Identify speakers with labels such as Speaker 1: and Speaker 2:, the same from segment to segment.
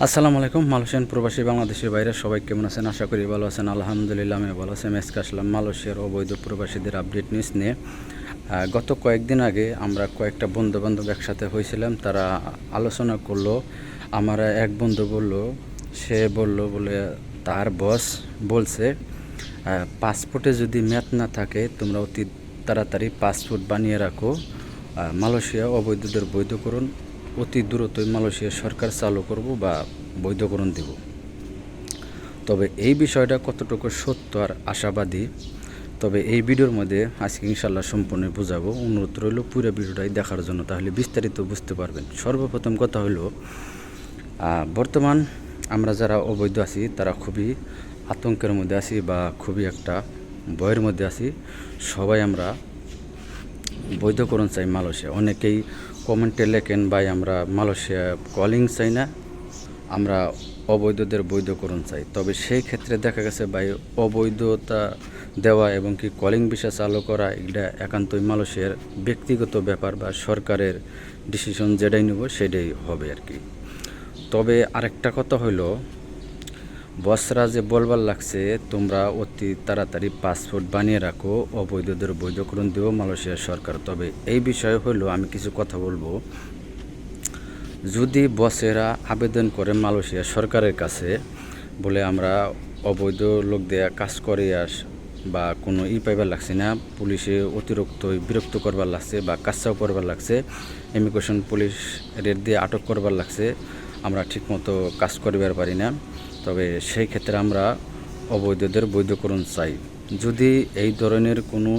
Speaker 1: আসসালামু আলাইকুম। মালয়েশিয়ান প্রবাসী বাংলাদেশের বাইরে সবাই কেমন আছেন? আশা করি ভালো আছেন। আলহামদুলিল্লাহ আমি ভালো আছি। আজকে আসলাম মালয়েশিয়ার অবৈধ প্রবাসীদের আপডেট নিউজ নিয়ে। গত কয়েকদিন আগে আমরা কয়েকটা বন্ধুবান্ধব একসাথে হয়েছিলাম, তারা আলোচনা করলো। আমার এক বন্ধু সে বলল বলে তার বস বলছে পাসপোর্টে যদি মেয়াদ না থাকে তোমরা অতি তাড়াতাড়ি পাসপোর্ট বানিয়ে রাখো। মালয়েশিয়া অবৈধদের বৈধ করুন অতি দ্রুতই মালয়েশিয়া সরকার চালু করব বা বৈধকরণ দেব। তবে এই বিষয়টা কতটুকু সত্য আর আশাবাদী, তবে এই ভিডিওর মধ্যে আজকে ইনশাল্লাহ সম্পূর্ণ বোঝাবো। অনুরোধ রইল পুরো ভিডিওটাই দেখার জন্য, তাহলে বিস্তারিত বুঝতে পারবেন। সর্বপ্রথম কথা হলো বর্তমান আমরা যারা অবৈধ আছি তারা খুবই আতঙ্কের মধ্যে আছি বা খুবই একটা ভয়ের মধ্যে আছি। সবাই আমরা বৈধকরণ চাই মালয়েশিয়া। অনেকেই কমেন্টে লেখেন ভাই আমরা মালয়েশিয়া কলিং চাই না, আমরা অবৈধদের বৈধকরণ চাই। তবে সেই ক্ষেত্রে দেখা গেছে ভাই অবৈধতা দেওয়া এবং কি কলিং ভিসা চালু করা এটা একান্তই মালয়েশিয়ার ব্যক্তিগত ব্যাপার বা সরকারের ডিসিশন, যেটাই নেব সেটাই হবে আর কি। তবে আরেকটা কথা হলো বসরা যে বলবার লাগছে তোমরা অতি তাড়াতাড়ি পাসপোর্ট বানিয়ে রাখো, অবৈধদের বৈধকরণ দেব মালয়েশিয়ার সরকার। তবে এই বিষয়ে হলো আমি কিছু কথা বলবো। যদি বসেরা আবেদন করে মালয়েশিয়া সরকারের কাছে বলে আমরা অবৈধ লোক দেয়া কাজ করে বা কোনো পাইবার লাগছে না, পুলিশে অতিরিক্ত বিরক্ত করবার লাগছে বা কাজটাও করবার লাগছে, ইমিগ্রেশন পুলিশ রেড দিয়ে আটক করবার লাগছে, আমরা ঠিকমতো কাজ করিবার পারি না, তবে সেই ক্ষেত্রে আমরা অবৈধদের বৈধকরণ চাই। যদি এই ধরনের কোনো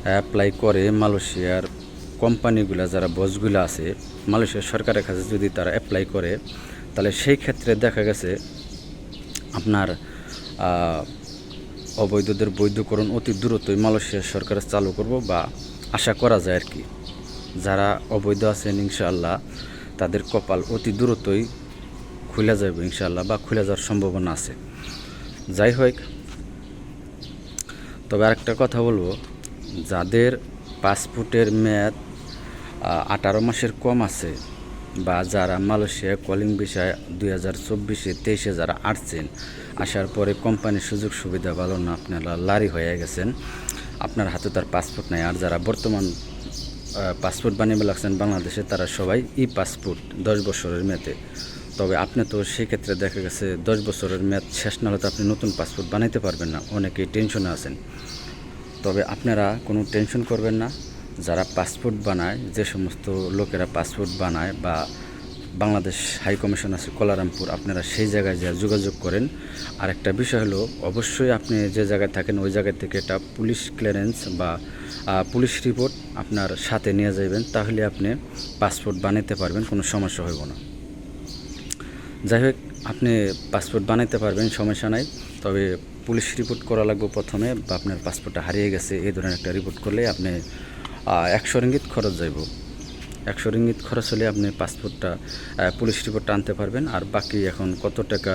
Speaker 1: অ্যাপ্লাই করে মালয়েশিয়ার কোম্পানিগুলো, যারা বসগুলো আছে মালয়েশিয়ার সরকারের কাছে যদি তারা অ্যাপ্লাই করে, তাহলে সেই ক্ষেত্রে দেখা গেছে আপনার অবৈধদের বৈধকরণ অতি দ্রুতই মালয়েশিয়ার সরকার চালু করব বা আশা করা যায় আর কি। যারা অবৈধ আছেন ইনশাআল্লাহ তাদের কপাল অতি দ্রুতই খুলে যাবে ইনশাআল্লাহ, বা খুলে যাওয়ার সম্ভাবনা আছে। যাই হোক, তবে আরেকটা কথা বলবো, যাদের পাসপোর্টের মেয়াদ 18 মাসের কম আছে বা যারা মালয়েশিয়া কলিং ভিসায় 2024-23 যারা আসছেন, আসার পরে কোম্পানির সুযোগ সুবিধা ভালো না, আপনারা লারি হয়ে গেছেন, আপনার হাতে তার পাসপোর্ট নেই, আর যারা বর্তমান পাসপোর্ট বানিয়ে লাগছেন বাংলাদেশে তারা সবাই পাসপোর্ট 10 বছরের মেয়াদে। তবে আপনি তো সেক্ষেত্রে দেখা গেছে 10 বছরের মেয়াদ শেষ না হলে তো আপনি নতুন পাসপোর্ট বানাইতে পারবেন না, অনেকেই টেনশনে আছেন। তবে আপনারা কোনো টেনশন করবেন না। যারা পাসপোর্ট বানায়, যে সমস্ত লোকেরা পাসপোর্ট বানায় বা বাংলাদেশ হাই কমিশন আছে কোলালামপুর, আপনারা সেই জায়গায় যা যোগাযোগ করেন। আর একটা বিষয় হলো অবশ্যই আপনি যে জায়গায় থাকেন ওই জায়গা থেকে একটা পুলিশ ক্লিয়ারেন্স বা পুলিশ রিপোর্ট আপনার সাথে নিয়ে যাবেন, তাহলে আপনি পাসপোর্ট বানাতে পারবেন, কোনো সমস্যা হইব না। যাই হোক, আপনি পাসপোর্ট বানাইতে পারবেন, সমস্যা নাই। তবে পুলিশ রিপোর্ট করা লাগবে প্রথমে, বা আপনার পাসপোর্টটা হারিয়ে গেছে এই ধরনের একটা রিপোর্ট করলে আপনি 100 রিঙ্গিত খরচ যাইব। 100 রিঙ্গিত খরচ হলে আপনি পাসপোর্টটা পুলিশ রিপোর্টটা আনতে পারবেন। আর বাকি এখন কত টাকা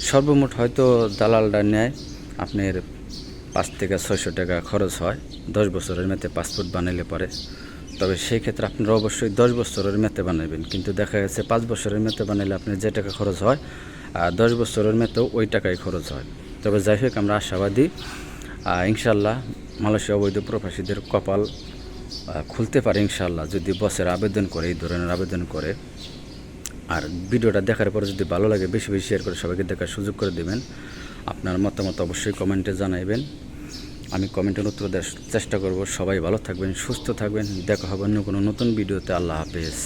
Speaker 1: সর্বমোট হয়তো দালালটা নেয়, আপনার 5 থেকে 600 টাকা খরচ হয় 10 বছরের মেয়াদে পাসপোর্ট বানাইলে পরে। তবে সেই ক্ষেত্রে আপনারা অবশ্যই 10 বছরের মেয়াদে বানাবেন, কিন্তু দেখা গেছে 5 বছরের মেয়াদে বানাইলে আপনার যে টাকা খরচ হয় 10 বছরের মেয়াদেও ওই টাকাই খরচ হয়। তবে যাই হোক, আমরা আশাবাদী ইনশাল্লাহ মালয়েশিয়া অবৈধ প্রবাসীদের কপাল খুলতে পারে ইনশাল্লাহ, যদি বসের আবেদন করে, এই ধরনের আবেদন করে। আর ভিডিওটা দেখার পরে যদি ভালো লাগে বেশি বেশি শেয়ার করে সবাইকে দেখার সুযোগ করে দেবেন। আপনার মতামত অবশ্যই কমেন্টে জানাইবেন, আমি কমেন্টের উত্তর দেওয়ার চেষ্টা করব। সবাই ভালো থাকবেন, সুস্থ থাকবেন, দেখা হবে অন্য কোনো নতুন ভিডিওতে। আল্লাহ হাফেজ।